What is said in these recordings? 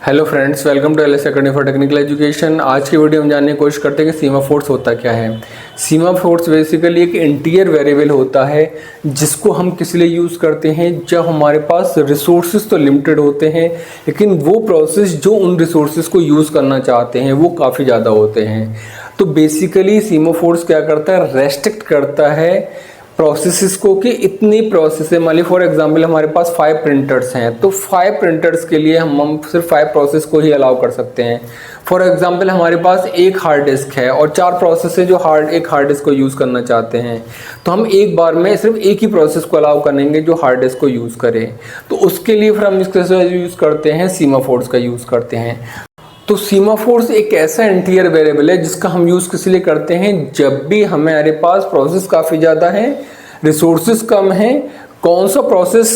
Hello friends, welcome to LS academy for technical education. आज की video में जानने की कोशिश करते हैं कि सीमाफोर्स होता क्या है। सीमाफोर्स बेसिकली एक इंटीरियर वेरिएबल होता है जिसको हम किस लिए यूज़ करते हैं, जब हमारे पास रिसोर्सेज तो लिमिटेड होते हैं लेकिन वो प्रोसेस जो उन रिसोर्सेज को यूज़ करना चाहते हैं वो काफ़ी ज़्यादा होते हैं। तो बेसिकली सीमाफोर्स क्या करता है, रेस्ट्रिक्ट करता है प्रोसेसेस को कि इतनी प्रोसेस है। मान ली फॉर एग्जांपल हमारे पास 5 प्रिंटर्स हैं तो 5 प्रिंटर्स के लिए हम सिर्फ 5 प्रोसेस को ही अलाउ कर सकते हैं। फॉर एग्जांपल हमारे पास एक हार्ड डिस्क है और 4 प्रोसेस है जो एक हार्ड डिस्क को यूज़ करना चाहते हैं, तो हम एक बार में सिर्फ एक ही प्रोसेस को अलाउ करेंगे जो हार्ड डिस्क को यूज़ करे। तो उसके लिए फिर हम इसका यूज़ करते हैं, सीमाफोर्स का यूज़ करते हैं। तो सीमाफोर्स एक ऐसा इंटीरियर वेरिएबल है जिसका हम यूज़ किस लिए करते हैं, जब भी हमारे पास प्रोसेस काफ़ी ज़्यादा है, रिसोर्सेज कम हैं, कौन सा प्रोसेस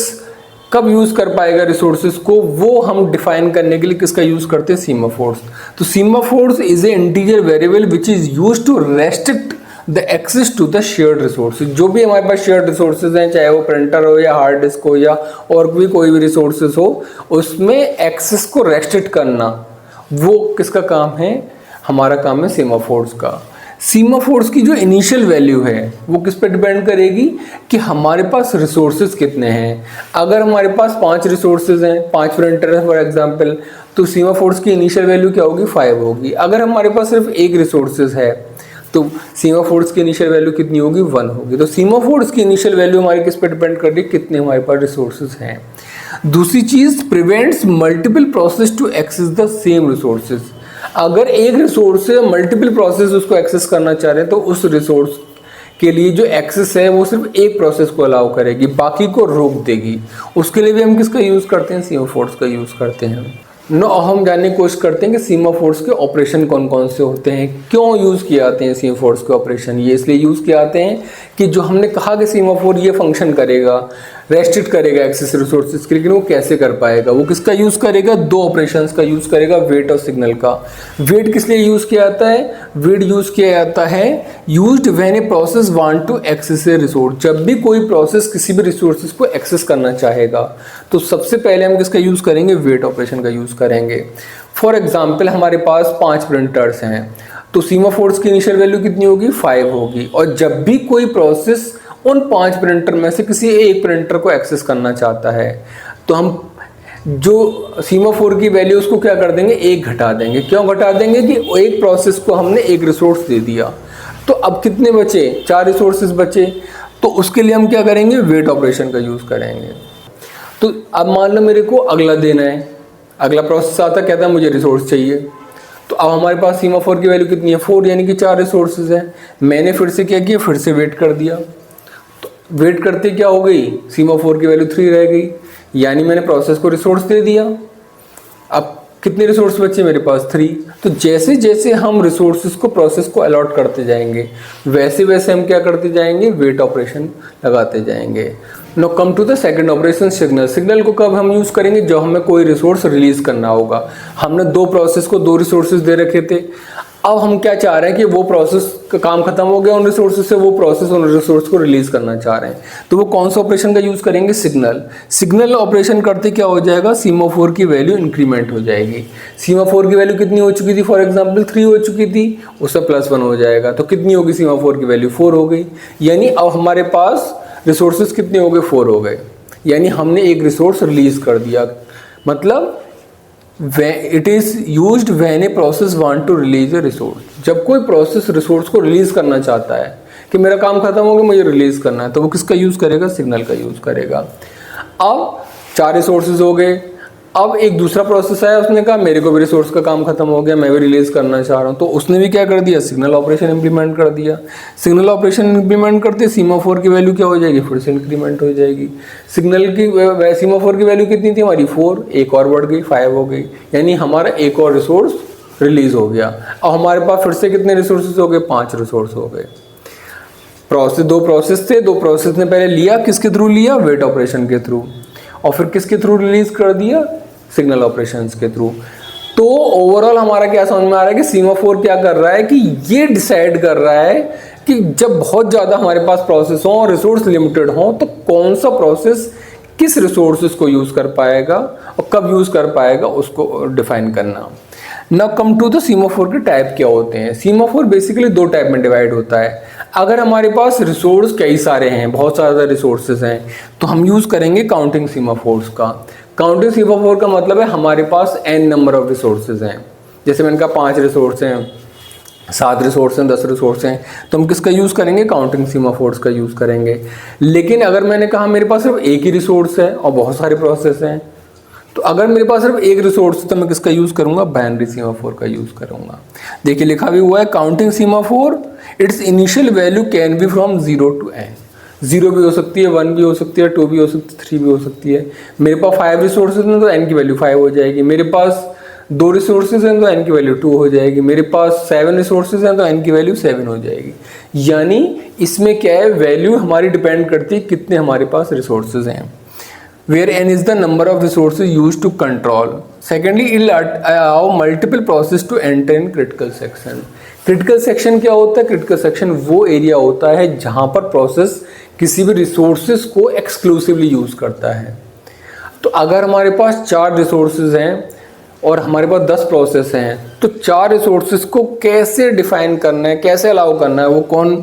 कब यूज़ कर पाएगा रिसोर्सेज को, वो हम डिफाइन करने के लिए किसका यूज़ करते हैं, सीमाफोर्स। तो semaphores is a interior variable which is use to restrict the access to the shared resources. जो भी हमारे पास शेयर्ड रिसोर्सेज हैं, चाहे वो प्रिंटर हो या हार्ड डिस्क हो या और भी कोई भी रिसोर्सेज हो, उसमें एक्सेस को रेस्ट्रिक्ट करना वो किसका काम है, हमारा काम है सीमाफोर्स का। सीमाफोर्स की जो इनिशियल वैल्यू है वो किस पे डिपेंड करेगी कि हमारे पास रिसोर्सेज कितने हैं। अगर हमारे पास 5 रिसोर्सेज हैं, 5 प्रिंटर है फॉर एग्जांपल, तो सीमाफोर्स की इनिशियल वैल्यू क्या होगी, 5 होगी। अगर हमारे पास सिर्फ एक रिसोर्सेज है तो सीमाफोर्स की इनिशियल वैल्यू कितनी होगी, 1 होगी। तो सीमाफोर्स की इनिशियल वैल्यू हमारी किस पे डिपेंड कर रही है, कितने हमारे पास रिसोर्सेज हैं। दूसरी चीज, prevents multiple process to access the same resources. अगर एक रिसोर्स से मल्टीपल प्रोसेस उसको एक्सेस करना चाह रहे हैं तो उस रिसोर्स के लिए जो एक्सेस है वो सिर्फ एक प्रोसेस को अलाउ करेगी, बाकी को रोक देगी। उसके लिए भी हम किसका यूज करते हैं, सीमाफोर्स का यूज करते हैं। हम जानने की कोशिश करते हैं कि सीमाफोर्स के ऑपरेशन कौन कौन से होते हैं, क्यों यूज़ किए जाते हैं सीमाफोर्स के ऑपरेशन। ये इसलिए यूज़ किए जाते हैं कि जो हमने कहा कि सीमाफोर ये फंक्शन करेगा, रेस्ट्रिक्ट करेगा एक्सेस रिसोर्सेज के, लेकिन वो कैसे कर पाएगा, वो किसका यूज़ करेगा, 2 ऑपरेशंस का यूज़ करेगा, वेट और सिग्नल का। वेट किस लिए यूज़ किया जाता है, वेट यूज़ किया जाता है used when a process want to access a resource. जब भी कोई प्रोसेस किसी भी रिसोर्सेज को एक्सेस करना चाहेगा तो सबसे पहले हम किसका यूज़ करेंगे, वेट ऑपरेशन का यूज़ करेंगे। फॉर एग्जाम्पल हमारे पास 5 प्रिंटर्स हैं तो सीमाफोर्स की इनिशियल वैल्यू कितनी होगी, 5 होगी। और जब भी कोई प्रोसेस उन 5 प्रिंटर में से किसी एक प्रिंटर को एक्सेस करना चाहता है तो हम जो सीमाफोर की वैल्यू उसको क्या कर देंगे, 1 घटा देंगे। क्यों घटा देंगे कि एक प्रोसेस को हमने एक रिसोर्स दे दिया, तो अब कितने बचे, 4 रिसोर्सेज बचे। तो उसके लिए हम क्या करेंगे, वेट ऑपरेशन का यूज़ करेंगे। तो अब मान लो मेरे को अगला देना है, अगला प्रोसेस आता कहता है मुझे रिसोर्स चाहिए, तो अब हमारे पास सीमाफोर की वैल्यू कितनी है, 4, यानी कि 4 रिसोर्सेज है। मैंने फिर से क्या किया, फिर से वेट कर दिया। तो वेट करते क्या हो गई, सीमाफोर की वैल्यू 3 रह गई, यानी मैंने प्रोसेस को रिसोर्स दे दिया। अब कितने रिसोर्स बचे मेरे पास, 3। तो जैसे जैसे हम रिसोर्सेज को प्रोसेस को अलॉट करते जाएंगे वैसे वैसे हम क्या करते जाएंगे, वेट ऑपरेशन लगाते जाएंगे। Now come to the second operation, signal. Signal को कब हम यूज़ करेंगे, जब हमें कोई रिसोर्स रिलीज करना होगा। हमने 2 प्रोसेस को 2 रिसोर्सेज दे रखे थे, अब हम क्या चाह रहे हैं कि वो प्रोसेस का काम खत्म हो गया उन रिसोर्सेज से, वो प्रोसेस उन रिसोर्स को रिलीज करना चाह रहे हैं, तो वो कौन सा ऑपरेशन का यूज़ करेंगे, सिग्नल। सिग्नल ऑपरेशन करते क्या हो जाएगा, सीमाफोर की वैल्यू इंक्रीमेंट हो जाएगी। सीमाफोर की वैल्यू कितनी हो चुकी थी, फॉर एग्जांपल 3 हो चुकी थी, उससे +1 हो जाएगा, तो कितनी होगी सीमाफोर की वैल्यू, 4 हो गई। यानी अब हमारे पास रिसोर्सेज कितने हो गए, 4 हो गए, यानी हमने एक रिसोर्स रिलीज कर दिया। मतलब it is used when a process want to release a resource. जब कोई प्रोसेस रिसोर्स को रिलीज करना चाहता है कि मेरा काम खत्म हो गया, मुझे रिलीज करना है, तो वो किसका यूज़ करेगा, सिग्नल का यूज़ करेगा। अब 4 रिसोर्सेज हो गए, अब एक दूसरा प्रोसेस आया, उसने कहा मेरे को भी रिसोर्स का काम खत्म हो गया, मैं भी रिलीज करना चाह रहा हूँ, तो उसने भी क्या कर दिया, सिग्नल ऑपरेशन इंप्लीमेंट कर दिया। सिग्नल ऑपरेशन इंप्लीमेंट करते सीमाफोर की वैल्यू क्या हो जाएगी, फिर से इंक्रीमेंट हो जाएगी। सिग्नल की सीमाफोर की वैल्यू कितनी थी हमारी, 4, एक और बढ़ गई, 5 हो गई, यानी हमारा एक और रिसोर्स रिलीज हो गया। अब हमारे पास फिर से कितने रिसोर्सेज हो गए, 5 रिसोर्स हो गए। दो प्रोसेस थे, 2 प्रोसेस ने पहले लिया, किसके थ्रू लिया, वेट ऑपरेशन के थ्रू, और फिर किसके थ्रू रिलीज कर दिया, सिग्नल ऑपरेशंस के थ्रू। तो ओवरऑल हमारा क्या समझ में आ रहा है कि सीमाफोर क्या कर रहा है कि ये डिसाइड कर रहा है कि जब बहुत ज़्यादा हमारे पास प्रोसेस हो और रिसोर्स लिमिटेड हो तो कौन सा प्रोसेस किस रिसोर्सेज को यूज़ कर पाएगा और कब यूज़ कर पाएगा उसको डिफाइन करना। Now come to the semaphore के टाइप क्या होते हैं। सीमाफोर बेसिकली दो टाइप में डिवाइड होता है। अगर हमारे पास रिसोर्स कई सारे हैं, बहुत ज़्यादा रिसोर्सेज हैं, तो हम यूज़ करेंगे काउंटिंग सीमाफोर्स का। काउंटिंग सीमाफोर का मतलब है हमारे पास n नंबर ऑफ रिसोर्सेज हैं। जैसे मैंने कहा 5 रिसोर्स हैं, 7 रिसोर्स हैं, 10 रिसोर्स हैं, तो हम किसका यूज़ करेंगे? काउंटिंग सीमाफोर्स का यूज़ करेंगे। लेकिन अगर मैंने कहा मेरे पास सिर्फ एक ही रिसोर्स है और बहुत सारे प्रोसेस हैं, तो अगर मेरे पास सिर्फ एक रिसोर्स है तो मैं किसका यूज़ करूँगा? बाइनरी सीमाफोर का यूज़ करूँगा। देखिए लिखा भी हुआ है counting semaphore, it's initial value can be from 0 to n। 0 भी हो सकती है, 1 भी हो सकती है, 2 भी हो सकती है, 3 भी हो सकती है। मेरे पास 5 रिसोर्सेज हैं तो n की वैल्यू 5 हो जाएगी। मेरे पास 2 रिसोर्सेज हैं तो n की वैल्यू 2 हो जाएगी। मेरे पास 7 रिसोर्सेज हैं तो n की वैल्यू 7 हो जाएगी। यानी इसमें क्या है, वैल्यू हमारी डिपेंड करती है कितने हमारे पास रिसोर्सेज हैं। Where n is the number of resources used to control. Secondly, it will allow multiple processes to enter in critical section. Critical section क्या होता है? क्रिटिकल सेक्शन वो एरिया होता है जहाँ पर प्रोसेस किसी भी रिसोर्सेज को एक्सक्लूसिवली यूज़ करता है। तो अगर हमारे पास 4 रिसोर्सेज हैं और हमारे पास 10 प्रोसेस हैं, तो 4 रिसोर्सेज को कैसे डिफाइन करना है, कैसे अलाउ करना है, वो कौन,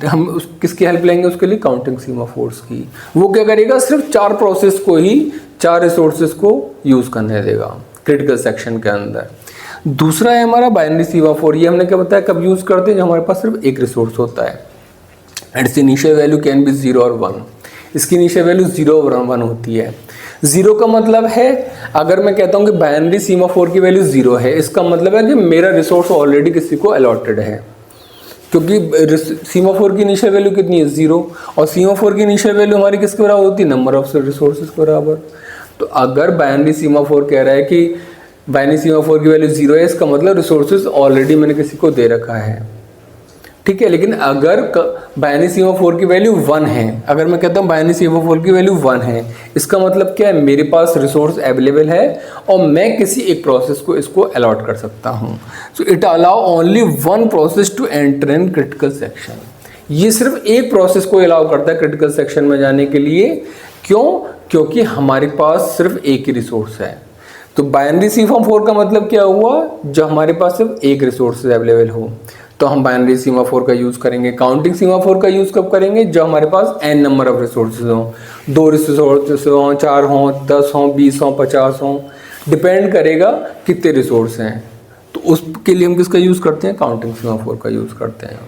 हम किसकी हेल्प लेंगे उसके लिए? काउंटिंग सीमाफोर्स की। वो क्या करेगा? सिर्फ 4 प्रोसेस को ही 4 रिसोर्सेज को यूज़ करने देगा क्रिटिकल सेक्शन के अंदर। दूसरा है हमारा बाइनरी सीमाफोर। ये हमने क्या बताया कब यूज़ करते हैं? जब हमारे पास सिर्फ एक रिसोर्स होता है। It's initial value can be 0 और 1। इसकी इनिशियल वैल्यू 0 और 1 होती है। 0 का मतलब है, अगर मैं कहता हूँ कि बाइनरी सीमाफोर की वैल्यू 0 है, इसका मतलब है कि मेरा रिसोर्स ऑलरेडी किसी को अलॉटेड है, क्योंकि सीमाफोर की इनिशियल वैल्यू कितनी है? 0। और सीमाफोर की इनिशियल वैल्यू हमारी किसके बराबर होती है? नंबर ऑफ रिसोर्सेज के बराबर। तो अगर बाइनरी सीमाफोर कह रहा है कि बाइनरी सीमाफोर की वैल्यू 0 है, इसका मतलब रिसोर्सेज ऑलरेडी मैंने किसी को दे रखा है, ठीक है। लेकिन अगर बाइनरी सीमाफोर की वैल्यू 1 है, अगर मैं कहता हूँ बाइनरी सीमाफोर की वैल्यू 1 है, इसका मतलब क्या है? मेरे पास रिसोर्स अवेलेबल है और मैं किसी एक प्रोसेस को इसको अलॉट कर सकता हूँ। So it allow only 1 process to enter in critical section. ये सिर्फ एक प्रोसेस को अलाउ करता है क्रिटिकल सेक्शन में जाने के लिए। क्यों? क्योंकि हमारे पास सिर्फ एक ही रिसोर्स है। तो बाइनरी सीमाफोर का मतलब क्या हुआ? जब हमारे पास सिर्फ एक रिसोर्स अवेलेबल हो तो हम बाइनरी सीमाफोर का यूज़ करेंगे। काउंटिंग सीमाफोर का यूज़ कब करेंगे? जब हमारे पास n नंबर ऑफ रिसोर्सेज हों, 2 रिसोर्सेज हों, 4 हों, 10 हों, 20 हों, 50 हों, डिपेंड करेगा कितने रिसोर्स हैं। तो उसके लिए हम किसका यूज़ करते हैं? काउंटिंग सीमाफोर का यूज़ करते हैं।